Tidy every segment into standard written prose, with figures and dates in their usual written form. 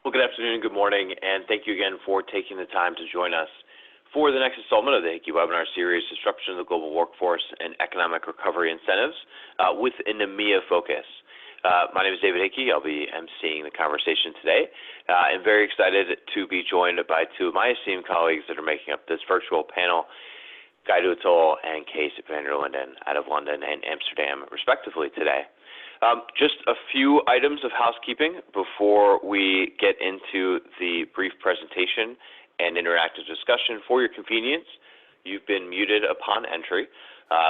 Well, good afternoon, good morning, and thank you again for taking the time to join us for the next installment of the Hickey webinar series, Disruption of the Global Workforce and Economic Recovery Incentives, with an EMEA focus. My name is David Hickey. I'll be emceeing the conversation today. I'm very excited to be joined by two of my esteemed colleagues that are making up this virtual panel, Guy Duetzel and Kees van der Linden out of London and Amsterdam, respectively, today. Just a few items of housekeeping before we get into the brief presentation and interactive discussion. For your convenience, you've been muted upon entry.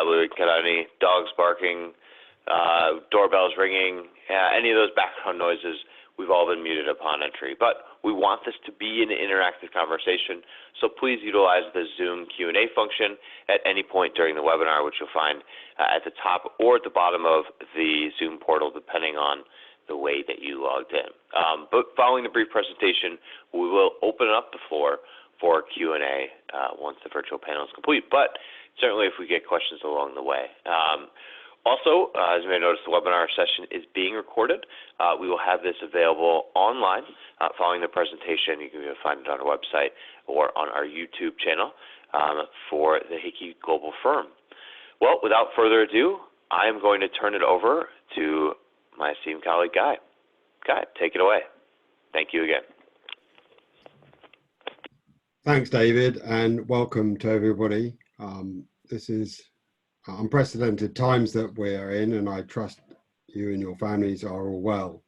We got any dogs barking, doorbells ringing, any of those background noises, we've all been muted upon entry. But we want this to be an interactive conversation, so please utilize the Zoom Q&A function at any point during the webinar, which you'll find at the top or at the bottom of the Zoom portal, depending on the way that you logged in. But following the brief presentation, we will open up the floor for Q&A once the virtual panel is complete, but certainly if we get questions along the way. Also, as you may notice, the webinar session is being recorded. We will have this available online following the presentation. You can find it on our website or on our YouTube channel for the Hickey Global Firm. Well, without further ado, I am going to turn it over to my esteemed colleague, Guy. Guy, take it away. Thank you again. Thanks, David, and welcome to everybody. This is unprecedented times that we're in, and I trust you and your families are all well.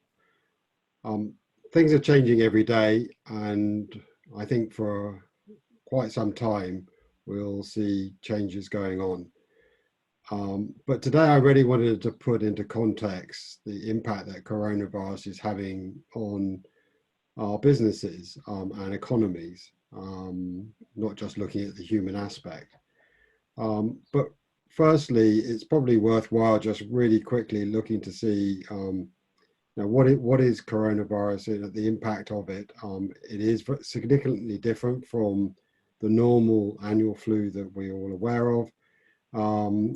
Things are changing every day, and I think for quite some time we'll see changes going on. But today I really wanted to put into context the impact that coronavirus is having on our businesses and economies, not just looking at the human aspect. But firstly, it's probably worthwhile just really quickly looking to see now what is coronavirus and the impact of it. It is significantly different from the normal annual flu that we're all aware of,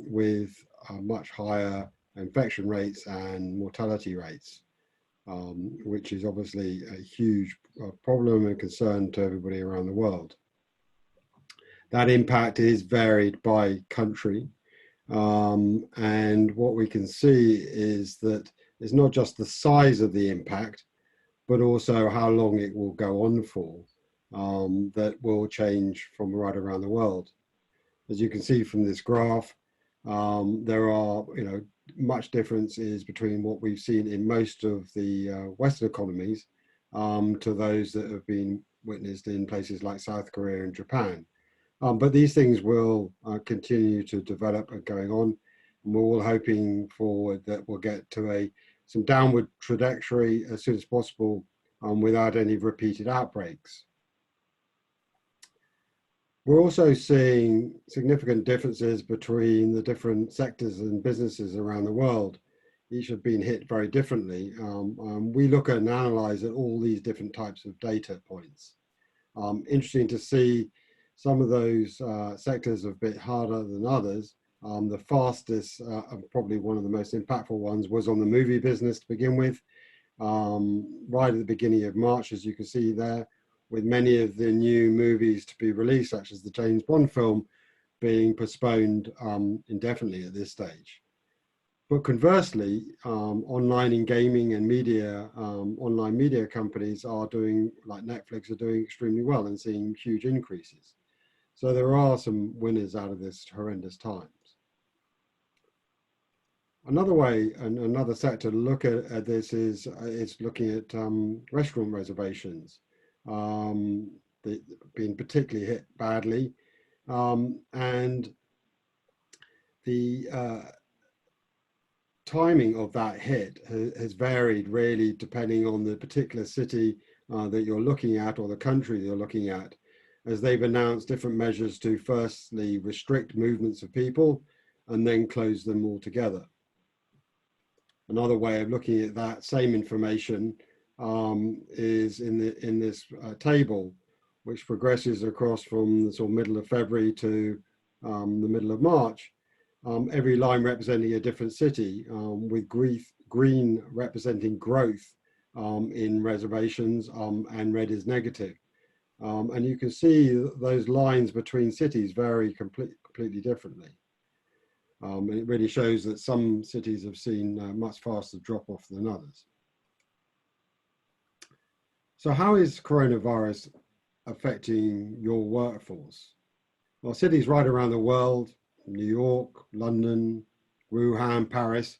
with much higher infection rates and mortality rates, which is obviously a huge problem and concern to everybody around the world. That impact is varied by country. And what we can see is that it's not just the size of the impact, but also how long it will go on for, that will change from right around the world. As you can see from this graph, there are much differences between what we've seen in most of the Western economies to those that have been witnessed in places like South Korea and Japan. But these things will continue to develop and going on, and we're all hoping forward that we'll get to some downward trajectory as soon as possible without any repeated outbreaks. We're also seeing significant differences between the different sectors and businesses around the world. Each have been hit very differently. We look at and analyze at all these different types of data points. Interesting to see some of those sectors are a bit harder than others. The fastest and probably one of the most impactful ones was on the movie business to begin with, right at the beginning of March, as you can see there, with many of the new movies to be released, such as the James Bond film, being postponed indefinitely at this stage. But conversely, online in gaming and media, online media companies are doing, like Netflix, are doing extremely well and seeing huge increases. So there are some winners out of this horrendous times. Another way, and another sector to look at this is looking at restaurant reservations. Being particularly hit badly, and the timing of that hit has varied really depending on the particular city that you're looking at or the country you're looking at, as they've announced different measures to firstly restrict movements of people and then close them altogether. Another way of looking at that same information is in this table, which progresses across from the sort of middle of February to the middle of March. Every line representing a different city, with green representing growth in reservations, and red is negative. And you can see those lines between cities vary completely differently. And it really shows that some cities have seen a much faster drop off than others. So how is coronavirus affecting your workforce? Well, cities right around the world, New York, London, Wuhan, Paris,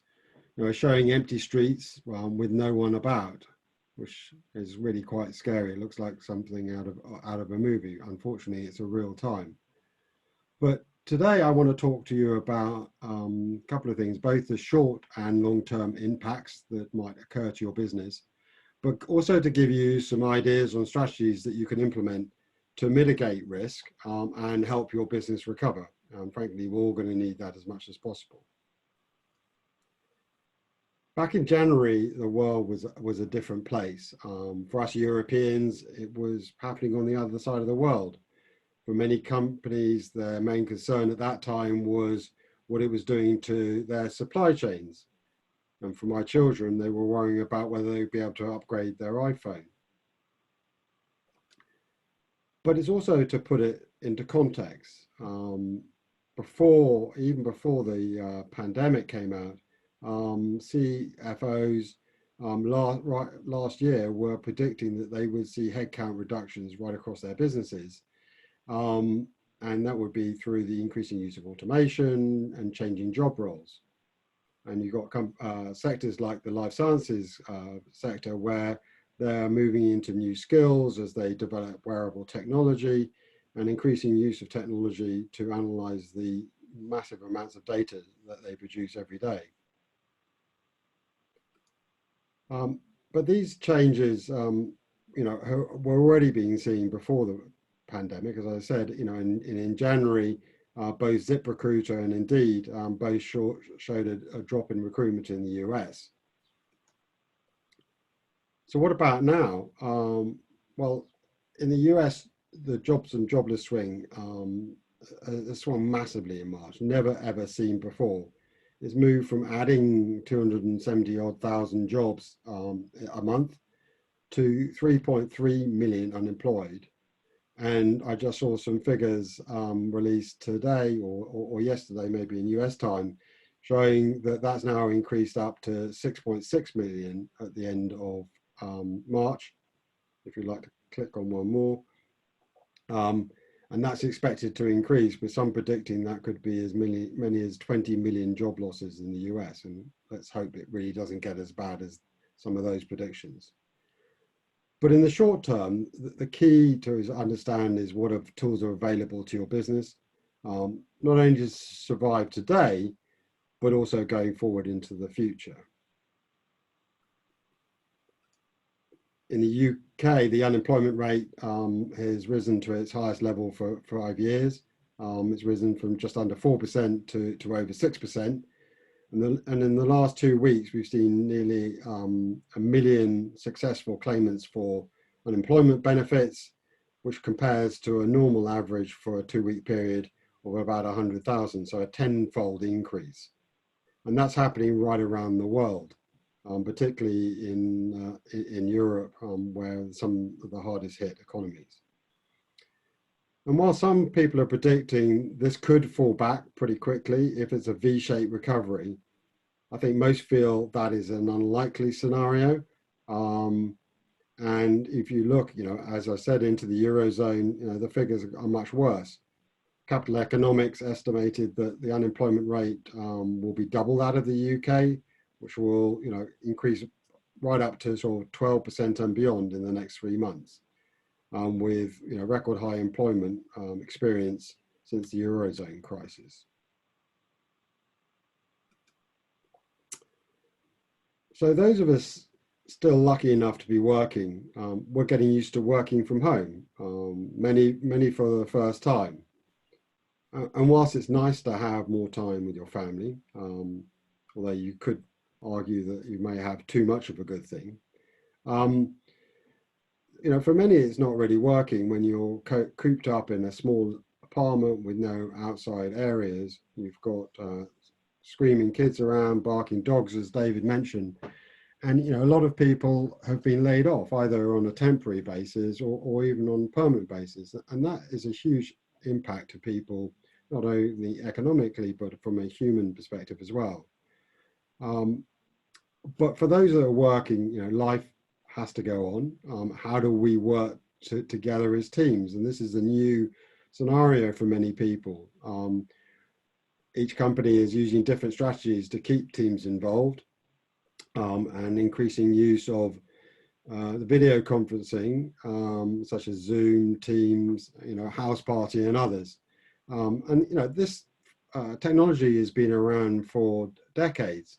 are showing empty streets with no one about, which is really quite scary. It looks like something out of a movie. Unfortunately, it's a real time. But today I want to talk to you about a couple of things, both the short and long-term impacts that might occur to your business, but also to give you some ideas on strategies that you can implement to mitigate risk and help your business recover. Frankly, we're all going to need that as much as possible. Back in January, the world was a different place. For us Europeans, it was happening on the other side of the world. For many companies, their main concern at that time was what it was doing to their supply chains. And for my children, they were worrying about whether they'd be able to upgrade their iPhone. But it's also to put it into context. Even before the pandemic came out, CFOs last year were predicting that they would see headcount reductions right across their businesses. And that would be through the increasing use of automation and changing job roles. And you've got sectors like the life sciences sector where they're moving into new skills as they develop wearable technology and increasing use of technology to analyze the massive amounts of data that they produce every day. But these changes, were already being seen before the pandemic. As I said, in January, both ZipRecruiter and Indeed both showed a drop in recruitment in the US. So what about now? Well, in the US, the jobs and jobless swing has swung massively in March, never ever seen before. It's moved from adding 270 odd thousand jobs a month to 3.3 million unemployed. And I just saw some figures released today or yesterday, maybe in US time, showing that that's now increased up to 6.6 million at the end of March, if you'd like to click on one more. And that's expected to increase, with some predicting that could be as many as 20 million job losses in the US. And let's hope it really doesn't get as bad as some of those predictions. But in the short term, the key to understand is what tools are available to your business, not only to survive today, but also going forward into the future. In the UK, the unemployment rate has risen to its highest level for 5 years. It's risen from just under 4% to over 6%. And in the last 2 weeks, we've seen nearly 1 million successful claimants for unemployment benefits, which compares to a normal average for a 2-week period of about 100,000, so a tenfold increase. And that's happening right around the world. Particularly in Europe, where some of the hardest hit economies. And while some people are predicting this could fall back pretty quickly if it's a V-shaped recovery, I think most feel that is an unlikely scenario. And if you look, as I said, into the Eurozone, the figures are much worse. Capital Economics estimated that the unemployment rate will be double that of the UK, which will, increase right up to sort of 12% and beyond in the next 3 months, with record high employment experience since the Eurozone crisis. So those of us still lucky enough to be working, we're getting used to working from home, many for the first time. And whilst it's nice to have more time with your family, although you could argue that you may have too much of a good thing. For many, it's not really working when you're cooped up in a small apartment with no outside areas. You've got screaming kids around, barking dogs, as David mentioned, And a lot of people have been laid off either on a temporary basis or even on a permanent basis. And that is a huge impact to people, not only economically, but from a human perspective as well. But for those that are working, life has to go on. How do we work together as teams? And this is a new scenario for many people. Each company is using different strategies to keep teams involved, and increasing use of the video conferencing, such as Zoom, Teams, House Party, and others. And this technology has been around for decades,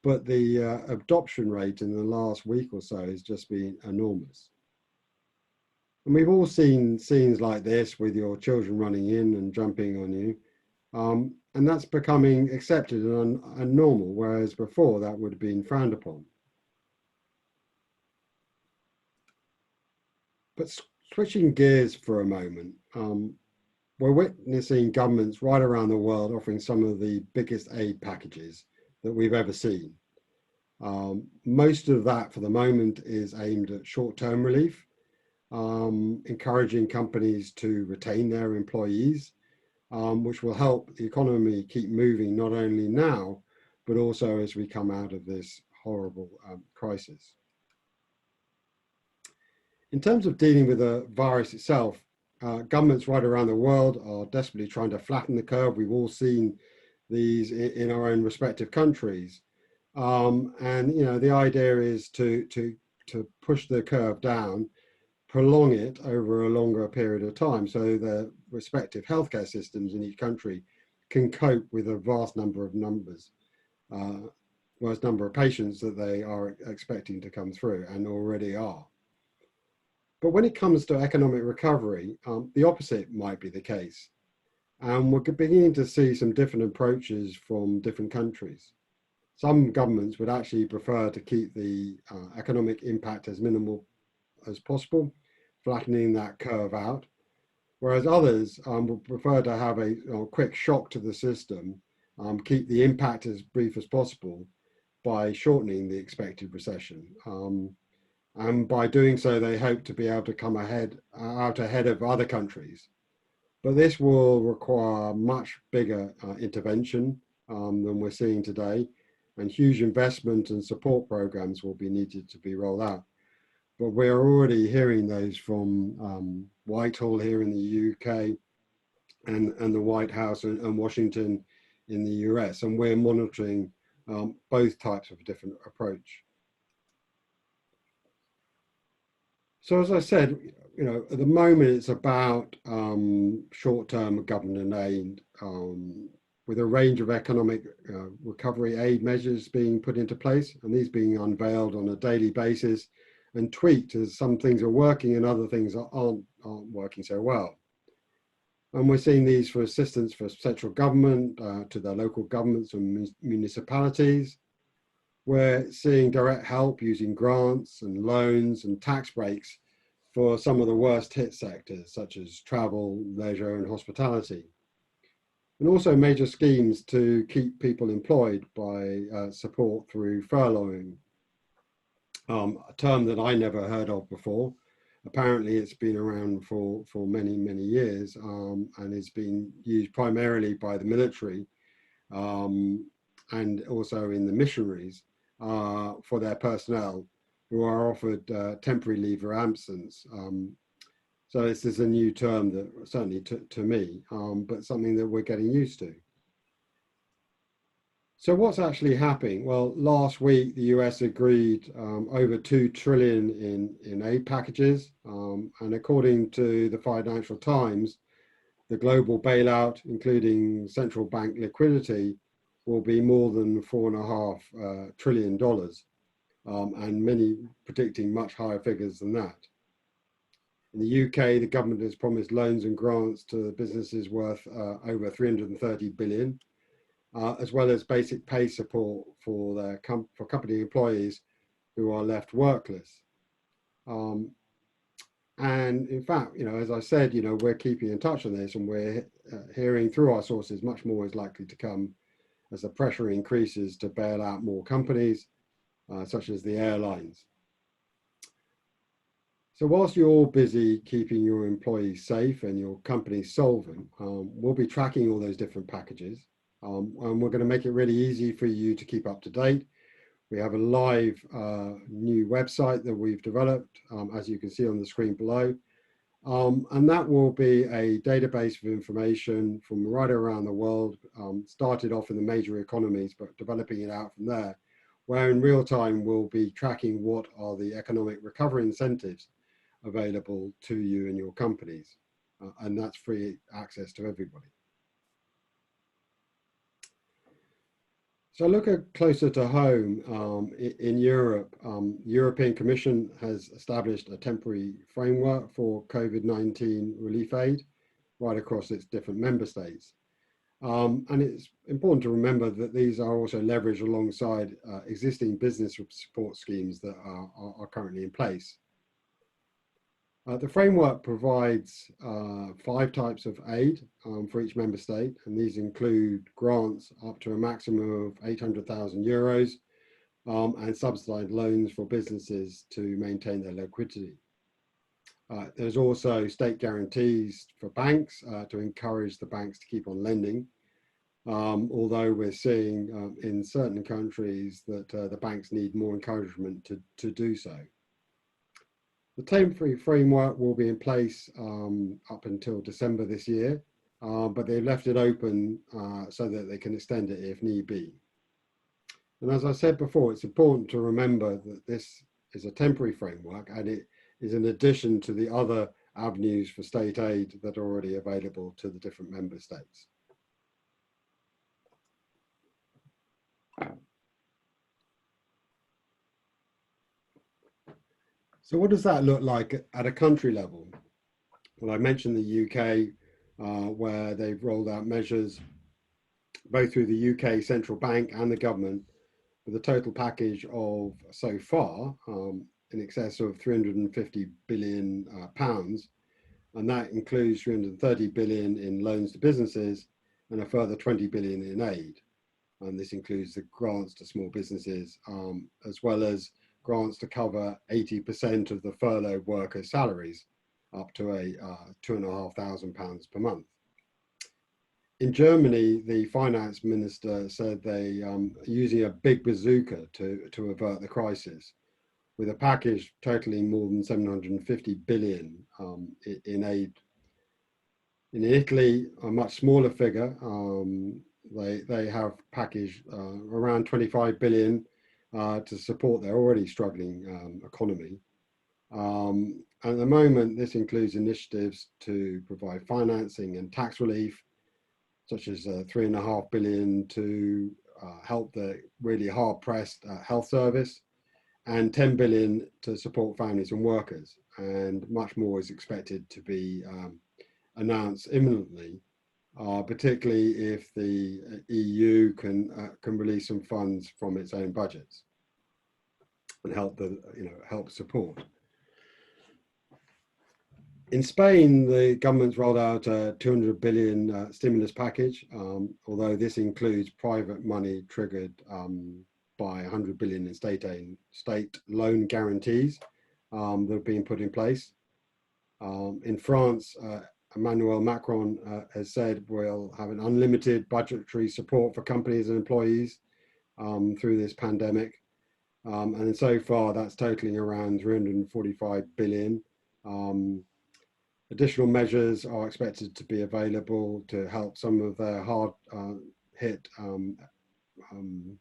but the adoption rate in the last week or so has just been enormous. And we've all seen scenes like this with your children running in and jumping on you. And that's becoming accepted and normal, whereas before that would have been frowned upon. But switching gears for a moment, we're witnessing governments right around the world offering some of the biggest aid packages that we've ever seen. Most of that for the moment is aimed at short-term relief, encouraging companies to retain their employees, which will help the economy keep moving not only now, but also as we come out of this horrible crisis. In terms of dealing with the virus itself, governments right around the world are desperately trying to flatten the curve. We've all seen these in our own respective countries. And the idea is to push the curve down, prolong it over a longer period of time, so the respective healthcare systems in each country can cope with a vast number of patients that they are expecting to come through and already are. But when it comes to economic recovery, the opposite might be the case. And we're beginning to see some different approaches from different countries. Some governments would actually prefer to keep the economic impact as minimal as possible, flattening that curve out, whereas others would prefer to have a quick shock to the system, keep the impact as brief as possible by shortening the expected recession. And by doing so, they hope to be able to come out ahead of other countries. But this will require much bigger intervention than we're seeing today, and huge investment and support programs will be needed to be rolled out. But we're already hearing those from Whitehall here in the UK and the White House and Washington in the US, and we're monitoring both types of different approach. So as I said, at the moment it's about short-term government aid with a range of economic recovery aid measures being put into place, and these being unveiled on a daily basis and tweaked as some things are working and other things aren't working so well. And we're seeing these for assistance for central government to the local governments and municipalities. We're seeing direct help using grants and loans and tax breaks for some of the worst hit sectors, such as travel, leisure, and hospitality. And also major schemes to keep people employed by support through furloughing, a term that I never heard of before. Apparently it's been around for many, many years, and it's been used primarily by the military and also in the missionaries for their personnel who are offered temporary leave of absence. So this is a new term that certainly to me, but something that we're getting used to. So what's actually happening? Well, last week, the US agreed over $2 trillion in aid packages. And according to the Financial Times, the global bailout, including central bank liquidity, will be more than $4.5 trillion, and many predicting much higher figures than that. In the UK, the government has promised loans and grants to businesses worth over 330 billion. As well as basic pay support for company employees who are left workless. And in fact, as I said, we're keeping in touch on this, and we're hearing through our sources much more is likely to come as the pressure increases to bail out more companies, such as the airlines. So whilst you're all busy keeping your employees safe and your company solvent, we'll be tracking all those different packages, and we're going to make it really easy for you to keep up to date. We have a live new website that we've developed, as you can see on the screen below. And that will be a database of information from right around the world, started off in the major economies, but developing it out from there, where in real time we'll be tracking what are the economic recovery incentives available to you and your companies. And that's free access to everybody. So look at closer to home, in Europe. European Commission has established a temporary framework for COVID-19 relief aid right across its different member states. And it's important to remember that these are also leveraged alongside existing business support schemes that are currently in place. The framework provides 5 types of aid for each member state, and these include grants up to a maximum of €800,000 and subsidised loans for businesses to maintain their liquidity. There's also state guarantees for banks to encourage the banks to keep on lending, although we're seeing in certain countries that the banks need more encouragement to do so. The temporary framework will be in place up until December this year, but they've left it open so that they can extend it if need be. And as I said before, it's important to remember that this is a temporary framework and it is in addition to the other avenues for state aid that are already available to the different member states. So what does that look like at a country level? Well, I mentioned the UK, where they've rolled out measures both through the UK central bank and the government with a total package of so far in excess of 350 billion pounds, and that includes 330 billion in loans to businesses and a further 20 billion in aid. And this includes the grants to small businesses, as well as grants to cover 80% of the furloughed workers' salaries, up to a £2,500 per month. In Germany, the finance minister said they are using a big bazooka to avert the crisis, with a package totaling more than 750 billion in aid. In Italy, a much smaller figure, they have packaged around 25 billion to support their already struggling economy. At the moment, this includes initiatives to provide financing and tax relief, such as 3.5 billion to help the really hard-pressed health service, and 10 billion to support families and workers. And much more is expected to be announced imminently, particularly if the EU can release some funds from its own budgets and help support. In Spain, the government's rolled out a 200 billion stimulus package, although this includes private money triggered by 100 billion in state loan guarantees that have been put in place. In France, Emmanuel Macron has said we'll have an unlimited budgetary support for companies and employees through this pandemic. And so far, that's totaling around 345 billion. Additional measures are expected to be available to help some of the hard hit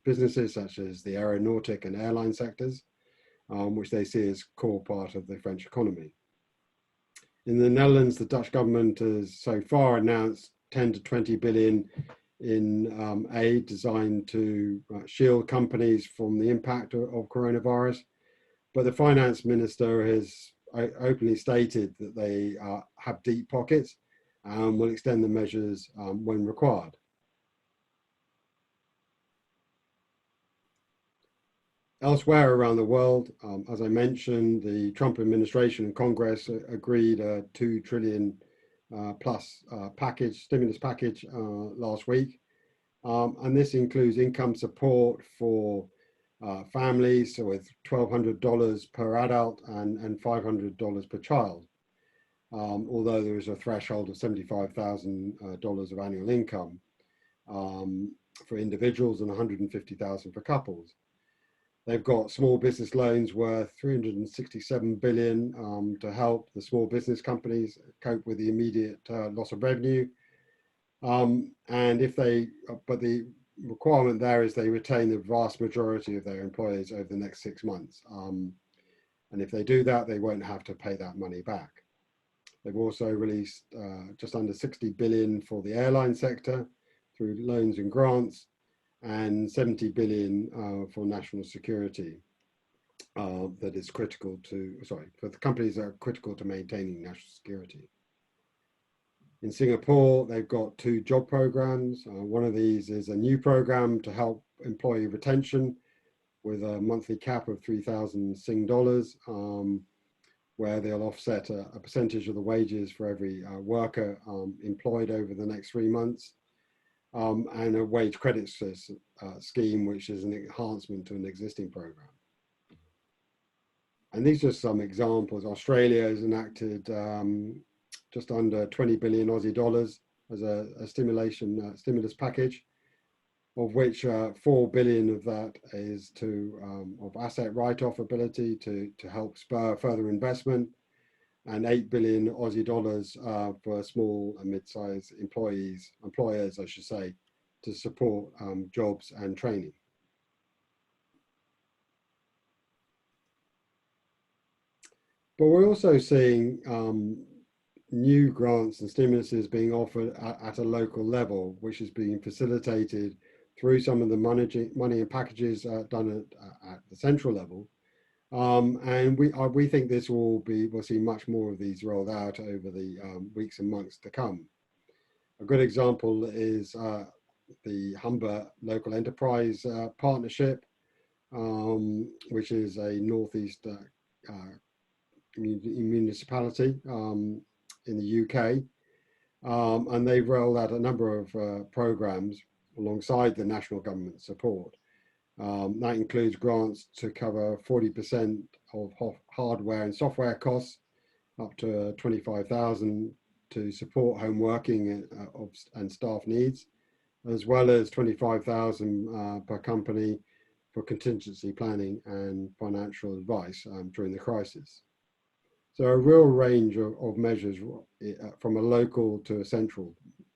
businesses, such as the aeronautic and airline sectors, which they see as core part of the French economy. In the Netherlands, the Dutch government has so far announced 10 to 20 billion in aid designed to shield companies from the impact of coronavirus. But the finance minister has openly stated that they have deep pockets and will extend the measures when required. Elsewhere around the world, as I mentioned, the Trump administration and Congress agreed a $2 trillion plus stimulus package last week. And this includes income support for families, so with $1,200 per adult and $500 per child. Although there is a threshold of $75,000 of annual income for individuals and $150,000 for couples. They've got small business loans worth $367 billion to help the small business companies cope with the immediate loss of revenue. And but the requirement there is they retain the vast majority of their employees over the next 6 months. And if they do that, they won't have to pay that money back. They've also released just under 60 billion for the airline sector through loans and grants, and 70 billion for national security that is critical to, for the companies that are critical to maintaining national security. In Singapore, they've got 2 job programs. One of these is a new program to help employee retention with a monthly cap of 3,000 Sing dollars, where they'll offset a percentage of the wages for every worker employed over the next 3 months, and a wage credit scheme, which is an enhancement to an existing program. And these are some examples. Australia has enacted just under 20 billion Aussie dollars as a stimulus package, of which 4 billion of that is of asset write-off ability to help spur further investment, and 8 billion Aussie dollars for small and mid-sized employers, I should say, to support jobs and training. But we're also seeing new grants and stimuluses being offered at a local level, which is being facilitated through some of the money and packages done at the central level. And we think this we'll see much more of these rolled out over the weeks and months to come. A good example is the Humber Local Enterprise Partnership, which is a northeast municipality in the UK, and they've rolled out a number of programs alongside the national government support. That includes grants to cover 40% of hardware and software costs, up to 25,000 to support home working and staff needs, as well as 25,000 per company for contingency planning and financial advice during the crisis. So a real range of measures from a local to a central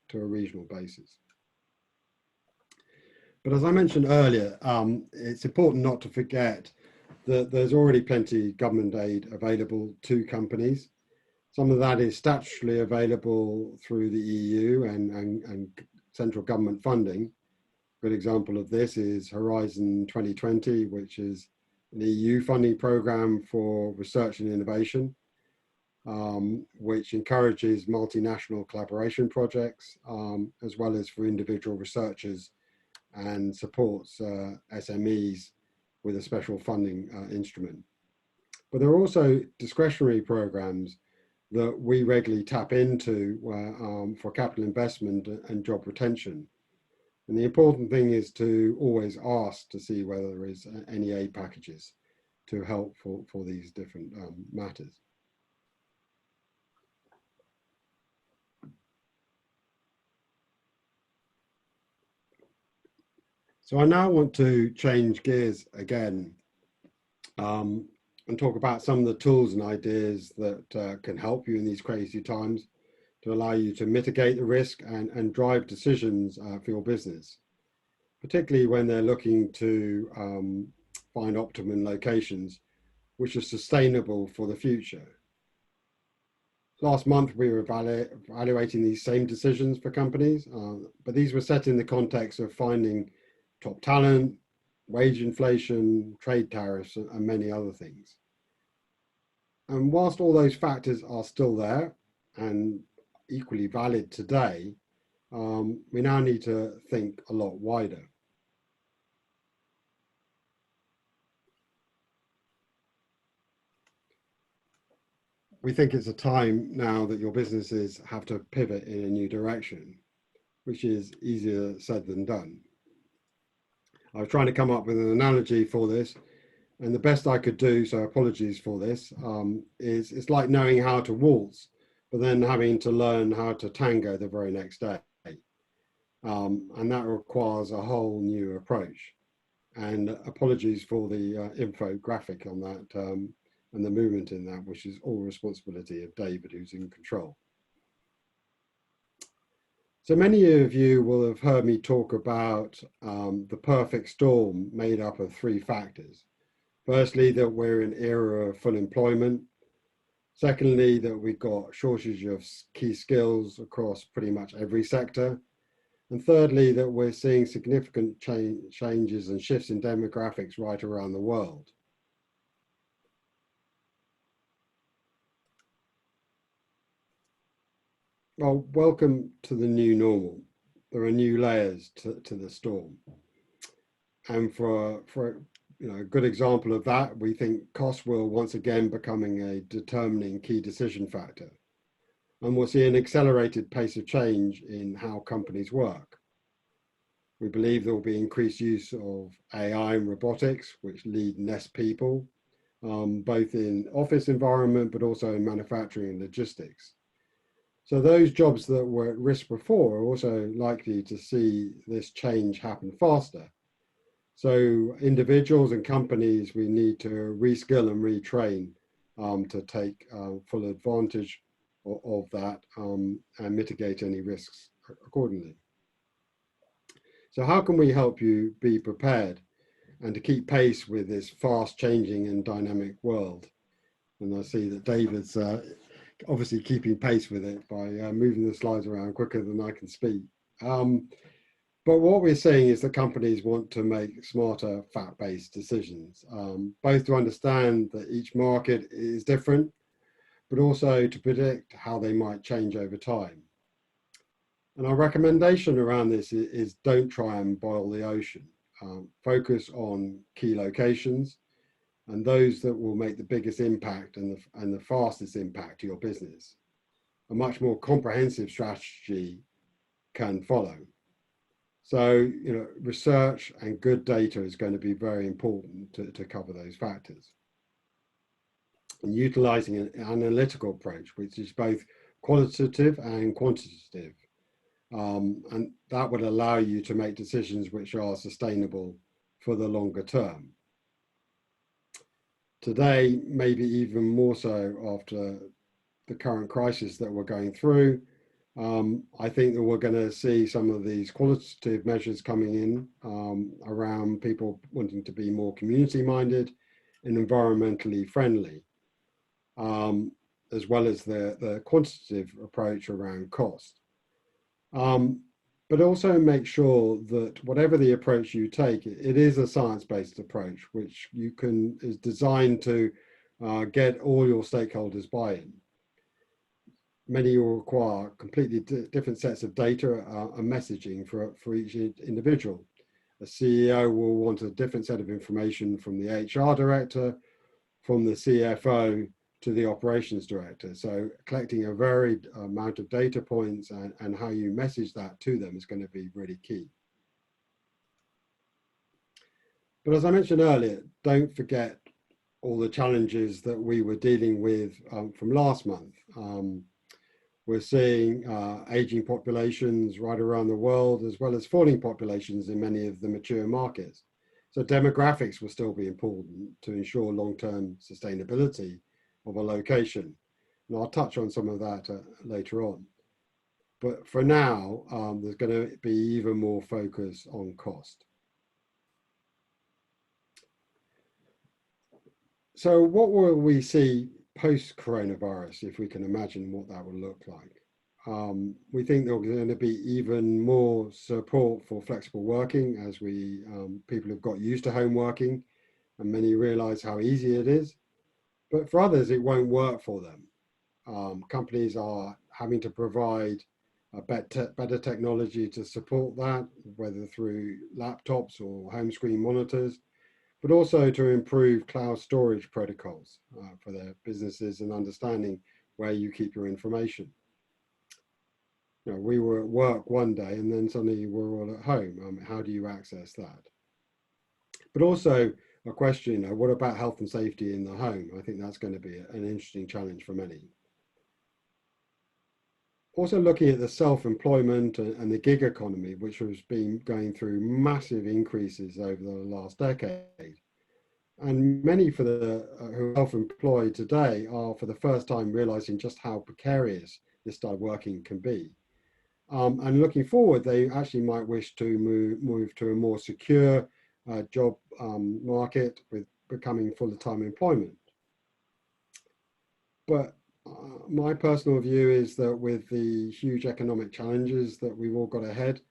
to a regional basis. But as I mentioned earlier, it's important not to forget that there's already plenty of government aid available to companies. Some of that is statutorily available through the EU and central government funding. A good example of this is Horizon 2020, which is an EU funding program for research and innovation, which encourages multinational collaboration projects, as well as for individual researchers, and supports SMEs with a special funding instrument. But there are also discretionary programs that we regularly tap into for capital investment and job retention. And the important thing is to always ask to see whether there is any aid packages to help for these different matters. So I now want to change gears again and talk about some of the tools and ideas that can help you in these crazy times to allow you to mitigate the risk and drive decisions for your business, particularly when they're looking to find optimum locations which are sustainable for the future. Last month, we were evaluating these same decisions for companies, but these were set in the context of finding top talent, wage inflation, trade tariffs, and many other things. And whilst all those factors are still there and equally valid today, we now need to think a lot wider. We think it's a time now that your businesses have to pivot in a new direction, which is easier said than done. I was trying to come up with an analogy for this, and the best I could do, so apologies for this, is it's like knowing how to waltz, but then having to learn how to tango the very next day. And that requires a whole new approach. And apologies for the infographic on that and the movement in that, which is all responsibility of David, who's in control. So many of you will have heard me talk about the perfect storm made up of three factors. Firstly, that we're in an era of full employment. Secondly, that we've got shortage of key skills across pretty much every sector. And thirdly, that we're seeing significant changes and shifts in demographics right around the world. Well, welcome to the new normal. There are new layers to the storm. And for a good example of that, we think cost will once again becoming a determining key decision factor. And we'll see an accelerated pace of change in how companies work. We believe there will be increased use of AI and robotics, which need less people, both in office environment, but also in manufacturing and logistics. So those jobs that were at risk before are also likely to see this change happen faster. So individuals and companies, we need to reskill and retrain to take full advantage of that and mitigate any risks accordingly. So how can we help you be prepared and to keep pace with this fast changing and dynamic world? And I see that David's obviously keeping pace with it by moving the slides around quicker than I can speak. But what we're seeing is that companies want to make smarter fact-based decisions, both to understand that each market is different, but also to predict how they might change over time. And our recommendation around this is don't try and boil the ocean. Focus on key locations and those that will make the biggest impact and the fastest impact to your business. A much more comprehensive strategy can follow. So, research and good data is going to be very important to cover those factors. And utilizing an analytical approach, which is both qualitative and quantitative. And that would allow you to make decisions which are sustainable for the longer term. Today, maybe even more so after the current crisis that we're going through, I think that we're going to see some of these qualitative measures coming in around people wanting to be more community minded and environmentally friendly, as well as the quantitative approach around cost. But also make sure that whatever the approach you take, it is a science-based approach, which is designed to get all your stakeholders buy-in. Many will require completely different sets of data and messaging for each individual. A CEO will want a different set of information from the HR director, from the CFO, to the operations director. So collecting a varied amount of data points and how you message that to them is going to be really key. But as I mentioned earlier, don't forget all the challenges that we were dealing with from last month. We're seeing aging populations right around the world, as well as falling populations in many of the mature markets. So demographics will still be important to ensure long-term sustainability of a location. And I'll touch on some of that later on. But for now, there's going to be even more focus on cost. So what will we see post-coronavirus, if we can imagine what that will look like? We think there's going to be even more support for flexible working as people have got used to home working and many realize how easy it is. But for others, it won't work for them. Companies are having to provide better technology to support that, whether through laptops or home screen monitors, but also to improve cloud storage protocols for their businesses and understanding where you keep your information. We were at work one day and then suddenly we're all at home. How do you access that? But also a question, what about health and safety in the home? I think that's going to be an interesting challenge for many. Also looking at the self-employment and the gig economy, which has been going through massive increases over the last decade. And many for the who are self-employed today are for the first time realizing just how precarious this style of working can be. And looking forward, they actually might wish to move to a more secure job market with becoming full-time employment. But my personal view is that with the huge economic challenges that we've all got ahead,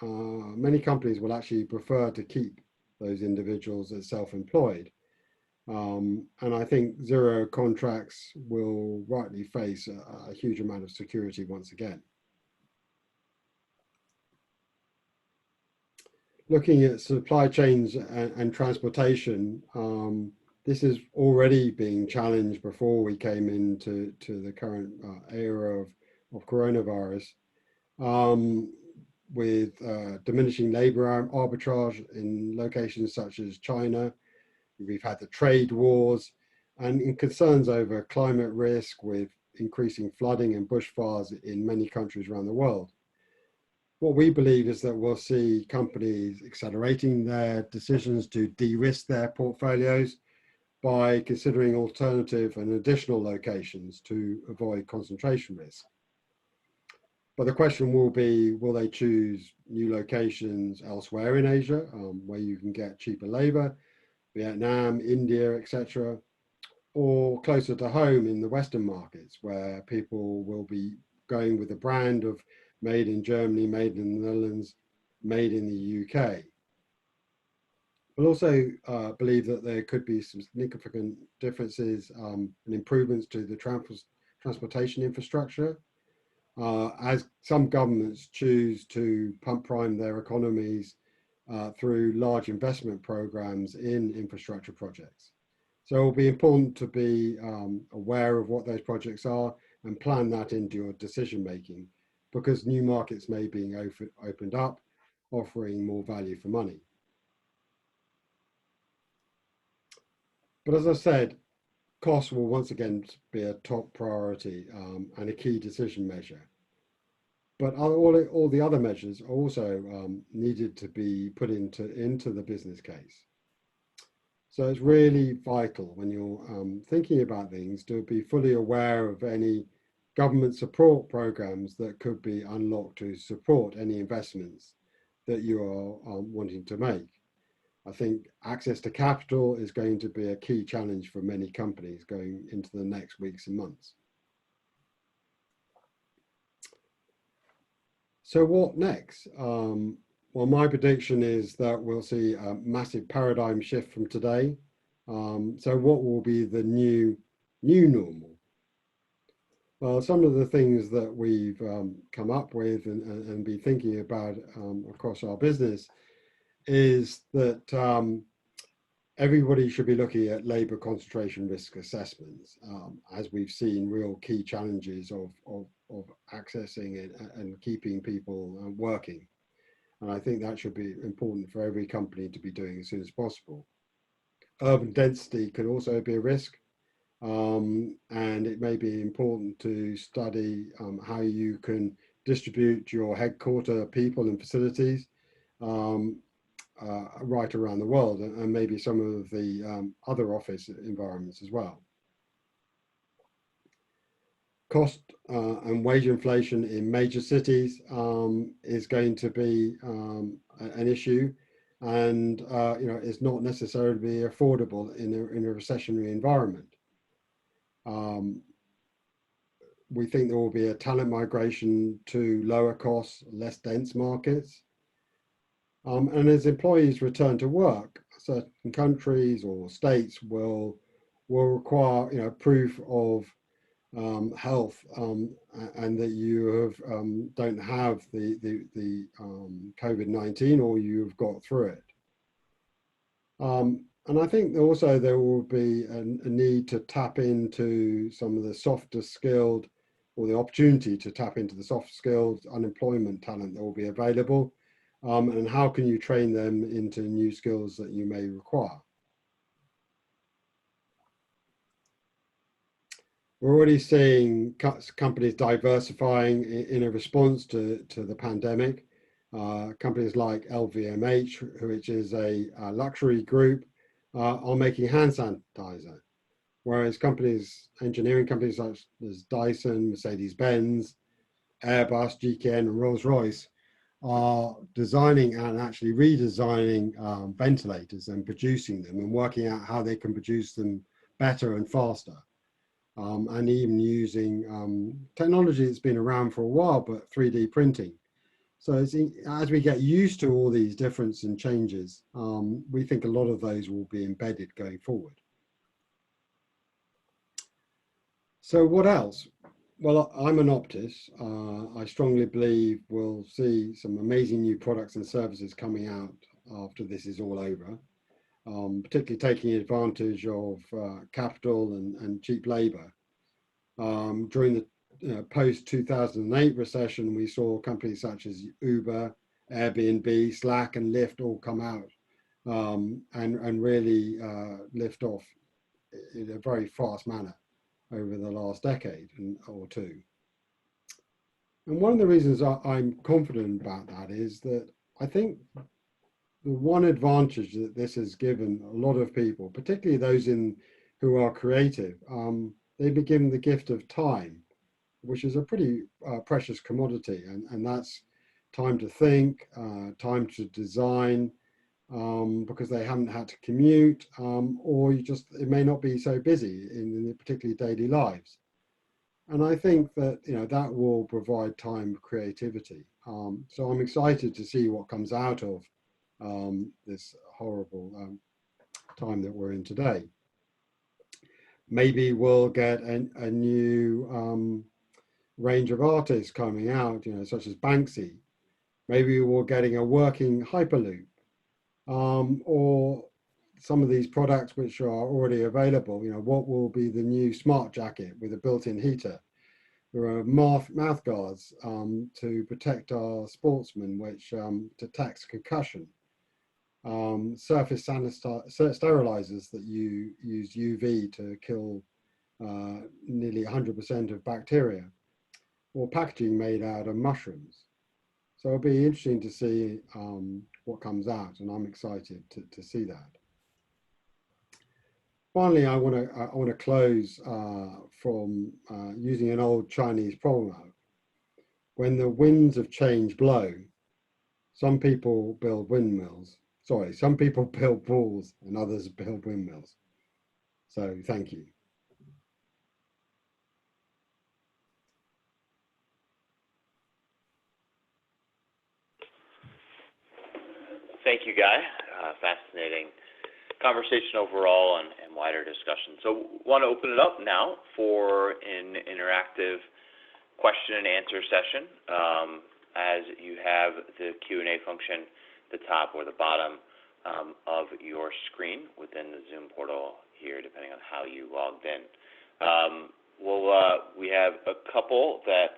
many companies will actually prefer to keep those individuals as self-employed. And I think zero contracts will rightly face a huge amount of security once again. Looking at supply chains and transportation, this is already being challenged before we came into the current era of coronavirus, with diminishing labor arbitrage in locations such as China. We've had the trade wars and in concerns over climate risk with increasing flooding and bushfires in many countries around the world. What we believe is that we'll see companies accelerating their decisions to de-risk their portfolios by considering alternative and additional locations to avoid concentration risk. But the question will be, will they choose new locations elsewhere in Asia, where you can get cheaper labor, Vietnam, India, etc., or closer to home in the Western markets, where people will be going with the brand of made in Germany, made in the Netherlands, made in the UK. We'll also believe that there could be some significant differences and improvements to the transportation infrastructure, as some governments choose to pump prime their economies through large investment programs in infrastructure projects. So it'll be important to be aware of what those projects are and plan that into your decision making, because new markets may be opened up, offering more value for money. But as I said, cost will once again be a top priority and a key decision measure. But all the other measures are also needed to be put into the business case. So it's really vital when you're thinking about things to be fully aware of any government support programs that could be unlocked to support any investments that you are wanting to make. I think access to capital is going to be a key challenge for many companies going into the next weeks and months. So what next? Well, my prediction is that we'll see a massive paradigm shift from today. So what will be the new normal? Well, some of the things that we've come up with and be thinking about across our business is that everybody should be looking at labour concentration risk assessments, as we've seen real key challenges of accessing it and keeping people working. And I think that should be important for every company to be doing as soon as possible. Urban density could also be a risk. And it may be important to study how you can distribute your headquarter people and facilities right around the world, and maybe some of the other office environments as well. Cost and wage inflation in major cities is going to be an issue, and it's not necessarily affordable in a recessionary environment. We think there will be a talent migration to lower cost, less dense markets. And as employees return to work, certain countries or states will require proof of health and that you don't have the COVID-19 or you've got through it. And I think also there will be a need to tap into some of the softer skilled, or the opportunity to tap into the soft skilled unemployment talent that will be available and how can you train them into new skills that you may require. We're already seeing companies diversifying in a response to the pandemic. Companies like LVMH, which is a luxury group, are making hand sanitizer, whereas engineering companies such as Dyson, Mercedes-Benz, Airbus, GKN, and Rolls-Royce are designing and actually redesigning ventilators and producing them and working out how they can produce them better and faster. And even using technology that's been around for a while, but 3D printing. So as we get used to all these differences and changes, we think a lot of those will be embedded going forward. So what else? Well, I'm an optist. I strongly believe we'll see some amazing new products and services coming out after this is all over, particularly taking advantage of capital and cheap labor. During the post-2008 recession, we saw companies such as Uber, Airbnb, Slack, and Lyft all come out and really lift off in a very fast manner over the last decade or two. And one of the reasons I'm confident about that is that I think the one advantage that this has given a lot of people, particularly those who are creative, they've been given the gift of time, which is a pretty precious commodity, and that's time to think, time to design, because they haven't had to commute, or it may not be so busy in particularly daily lives. And I think that that will provide time for creativity. So I'm excited to see what comes out of this horrible time that we're in today. Maybe we'll get a new range of artists coming out, such as Banksy. Maybe we're getting a working Hyperloop, or some of these products which are already available. What will be the new smart jacket with a built-in heater? There are mouth guards to protect our sportsmen, which detects concussion. Surface sterilizers that you use UV to kill nearly 100% of bacteria, or packaging made out of mushrooms. So it'll be interesting to see what comes out, and I'm excited to see that. Finally, I want to close from using an old Chinese proverb. When the winds of change blow, some people build windmills. Sorry, some people build balls and others build windmills. So thank you. Thank you, Guy. Fascinating conversation overall and wider discussion. So want to open it up now for an interactive question and answer session. As you have the Q&A function at the top or the bottom of your screen within the Zoom portal here, depending on how you logged in. We have a couple that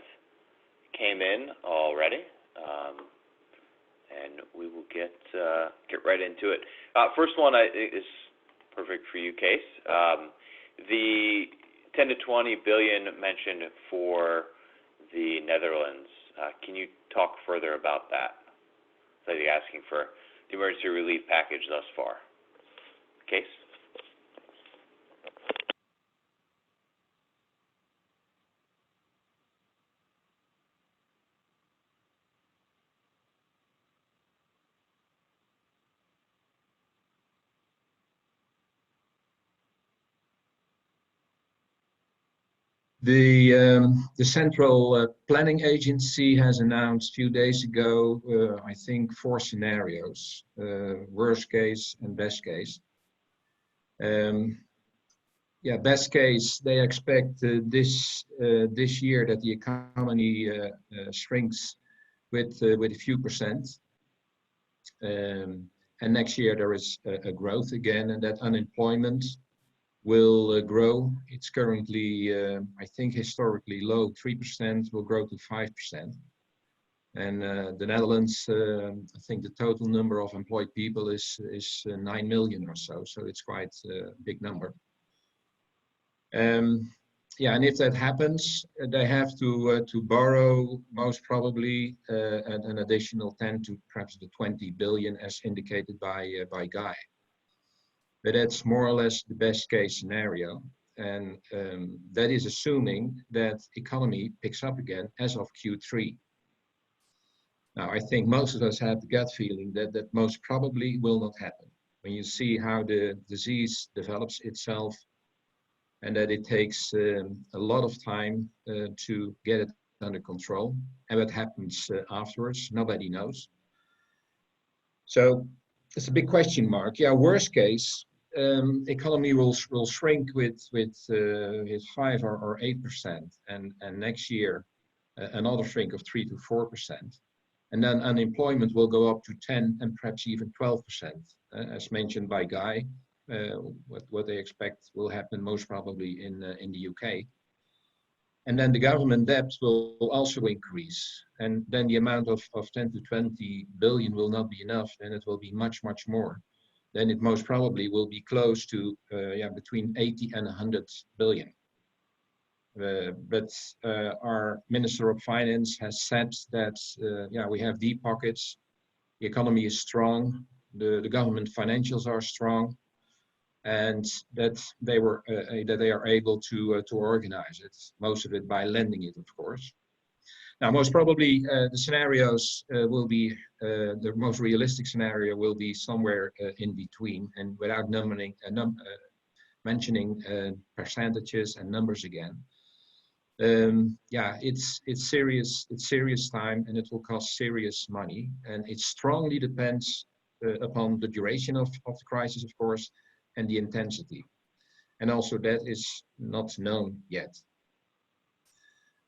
came in already. And we will get right into it. First one is perfect for you, Kees. The 10 to 20 billion mentioned for the Netherlands. Can you talk further about that? So you're asking for the emergency relief package thus far. Kees? The Central Planning Agency has announced a few days ago, I think, 4 scenarios, worst case and best case. Best case, they expect this year that the economy shrinks with a few percent. And next year there is a growth again, and that unemployment will grow. It's currently, I think, historically low, 3%, will grow to 5%. And the Netherlands, I think the total number of employed people is 9 million or so. So it's quite a big number. Yeah, and if that happens, they have to borrow most probably an additional 10 to perhaps the 20 billion as indicated by Guy. But that's more or less the best case scenario. And that is assuming that economy picks up again as of Q3. Now, I think most of us have the gut feeling that that most probably will not happen. When you see how the disease develops itself and that it takes a lot of time to get it under control, and what happens afterwards, nobody knows. So it's a big question mark. Yeah, worst case, economy will shrink with 5 or 8%, and next year another shrink of 3 to 4%. And then unemployment will go up to 10 and perhaps even 12%, as mentioned by Guy. What they expect will happen most probably in the UK. And then the government debt will also increase. And then the amount of 10 to 20 billion will not be enough, and it will be much, much more. Then it most probably will be close to between 80 and 100 billion. But our Minister of Finance has said that we have deep pockets, the economy is strong, the government financials are strong, and that they are able to organize it. Most of it by lending it, of course. Now, most probably the scenarios will be the most realistic scenario will be somewhere in between, and without mentioning percentages and numbers again. It's serious time, and it will cost serious money, and it strongly depends upon the duration of the crisis, of course, and the intensity, and also that is not known yet.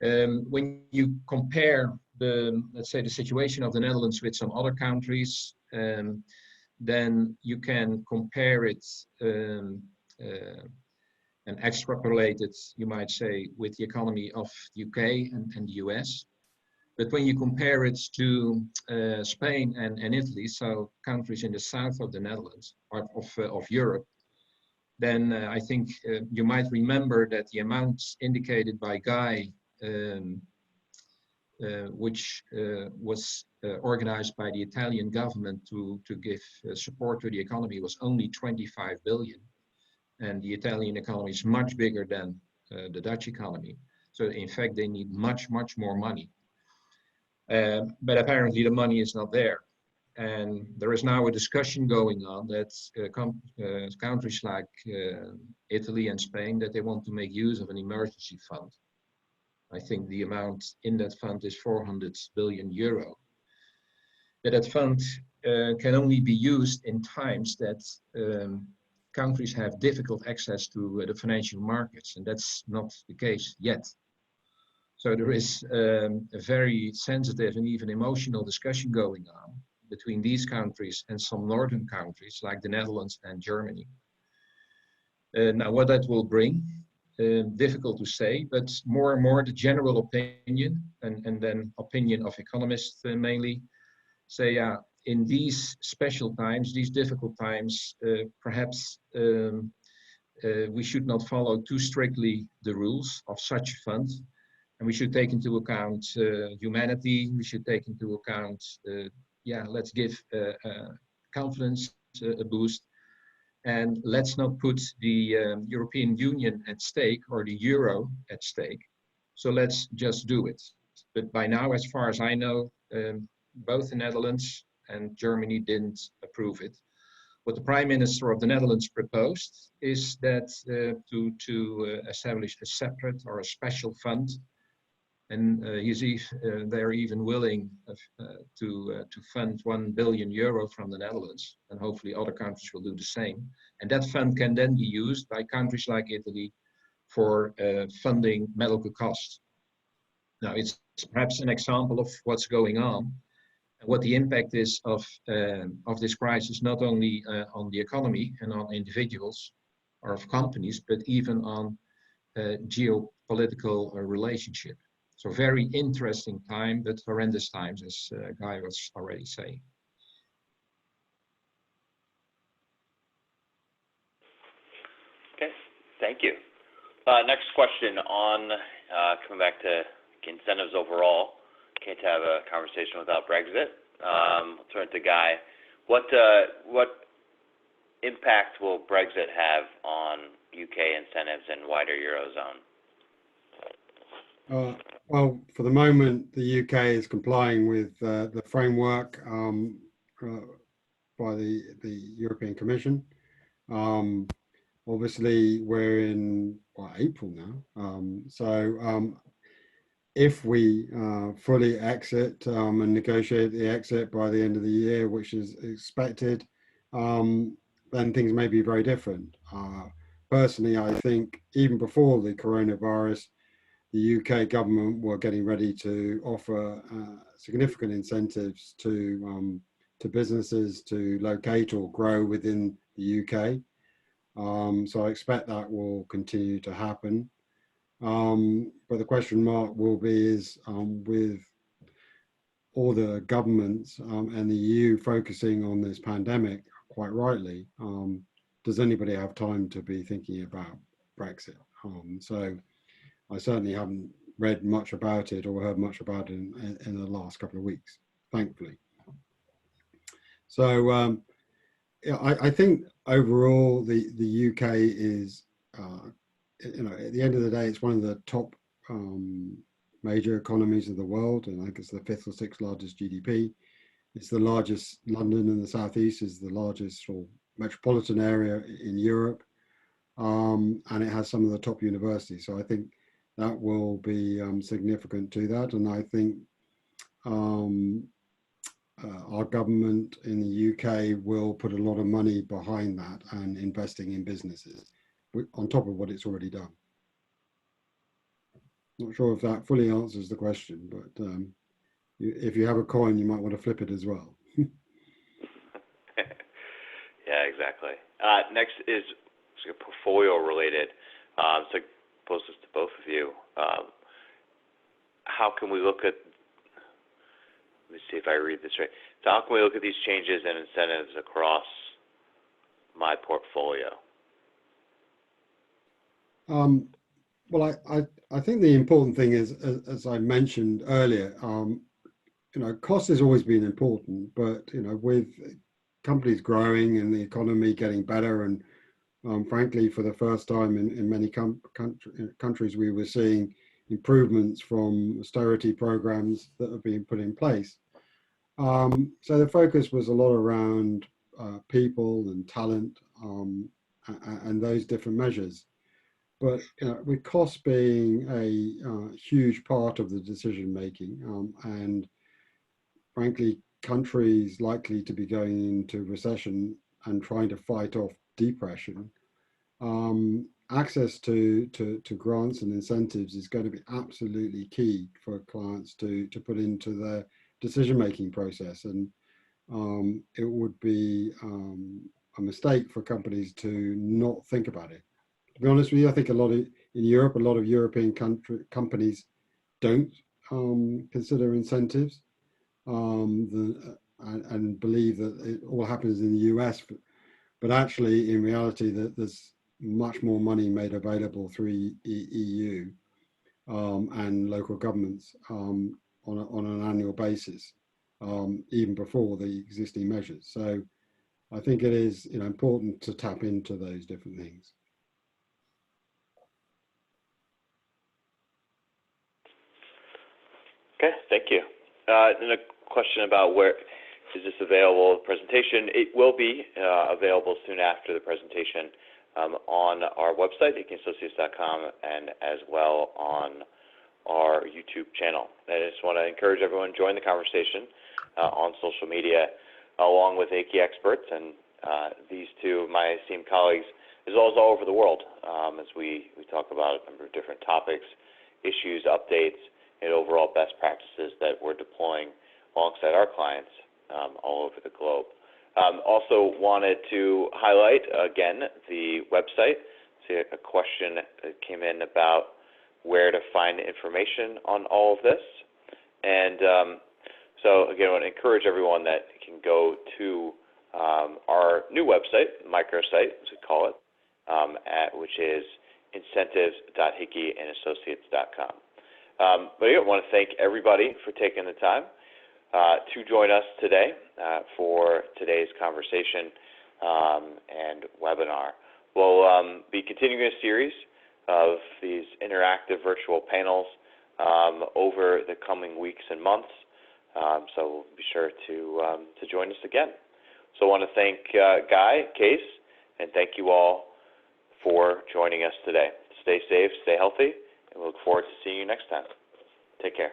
When you compare let's say the situation of the Netherlands with some other countries, then you can compare it and extrapolate it, you might say, with the economy of the UK and the US. But when you compare it to Spain and Italy, so countries in the south of the Netherlands, of Europe, then I think you might remember that the amounts indicated by Guy, which was organized by the Italian government to give support to the economy, was only 25 billion. And the Italian economy is much bigger than the Dutch economy. So in fact, they need much, much more money. But apparently the money is not there. And there is now a discussion going on that countries like Italy and Spain, that they want to make use of an emergency fund. I think the amount in that fund is 400 billion euro. That fund can only be used in times that countries have difficult access to the financial markets, and that's not the case yet. So there is a very sensitive and even emotional discussion going on between these countries and some northern countries like the Netherlands and Germany. Now what that will bring, difficult to say, but more and more the general opinion and then opinion of economists mainly say, in these special times, these difficult times, perhaps we should not follow too strictly the rules of such a fund. And we should take into account humanity. We should take into account, let's give confidence a boost. And let's not put the European Union at stake or the euro at stake. So let's just do it. But by now, as far as I know, both the Netherlands and Germany didn't approve it. What the Prime Minister of the Netherlands proposed is that to establish a separate or a special fund, and they're even willing to fund 1 billion euro from the Netherlands, and hopefully other countries will do the same. And that fund can then be used by countries like Italy for funding medical costs. Now, it's perhaps an example of what's going on, what the impact is of this crisis, not only on the economy and on individuals or of companies, but even on geopolitical relationship. So very interesting time, but horrendous times, as Guy was already saying. Okay, thank you. Next question on coming back to incentives overall. Can't have a conversation without Brexit. We'll turn to Guy. What impact will Brexit have on UK incentives and wider Eurozone? Well, for the moment, the UK is complying with the framework by the European Commission. Obviously, we're in April now. So if we fully exit and negotiate the exit by the end of the year, which is expected, then things may be very different. Personally, I think even before the coronavirus, the UK government were getting ready to offer significant incentives to businesses to locate or grow within the UK. So I expect that will continue to happen. But the question mark will be is with all the governments and the EU focusing on this pandemic, quite rightly, does anybody have time to be thinking about Brexit? So I certainly haven't read much about it or heard much about it in the last couple of weeks, thankfully. So yeah, I think overall the UK is, at the end of the day, it's one of the top major economies of the world, and I think it's the 5th or 6th largest GDP. It's the largest. London in the southeast is the largest or metropolitan area in Europe, and it has some of the top universities. So I think that will be significant to that, and I think our government in the UK will put a lot of money behind that and investing in businesses on top of what it's already done. Not sure if that fully answers the question, but if you have a coin, you might want to flip it as well. Yeah, exactly. Next is portfolio related. So I pose this to both of you. How can we look at, let me see if I read this right. So how can we look at these changes and incentives across my portfolio? Well, I think the important thing is, as I mentioned earlier, cost has always been important, but with companies growing and the economy getting better, and frankly, for the first time in many countries, we were seeing improvements from austerity programs that have been put in place. So the focus was a lot around people and talent and those different measures. But with cost being a huge part of the decision making, and frankly, countries likely to be going into recession and trying to fight off depression, access to grants and incentives is going to be absolutely key for clients to put into their decision making process. And it would be a mistake for companies to not think about it. To be honest with you, I think in Europe, a lot of European companies don't consider incentives and believe that it all happens in the US, but actually in reality that there's much more money made available through EU and local governments on an annual basis, even before the existing measures. So I think it is important to tap into those different things. Okay, thank you. And a question about where is this available presentation? It will be available soon after the presentation on our website, ekineassociates.com, and as well on our YouTube channel. I just want to encourage everyone to join the conversation on social media along with EIKI experts and these two of my esteemed colleagues, as well as all over the world as we talk about a number of different topics, issues, updates, and overall best practices that we're deploying alongside our clients all over the globe. Also wanted to highlight again the website. See a question that came in about where to find information on all of this. And so again, I want to encourage everyone that can go to our new website, microsite, as we call it, which is incentives.hickey&associates.com. But I want to thank everybody for taking the time to join us today for today's conversation and webinar. We'll be continuing a series of these interactive virtual panels over the coming weeks and months. So be sure to join us again. So I want to thank Guy, Case, and thank you all for joining us today. Stay safe, stay healthy, and we look forward to seeing you next time. Take care.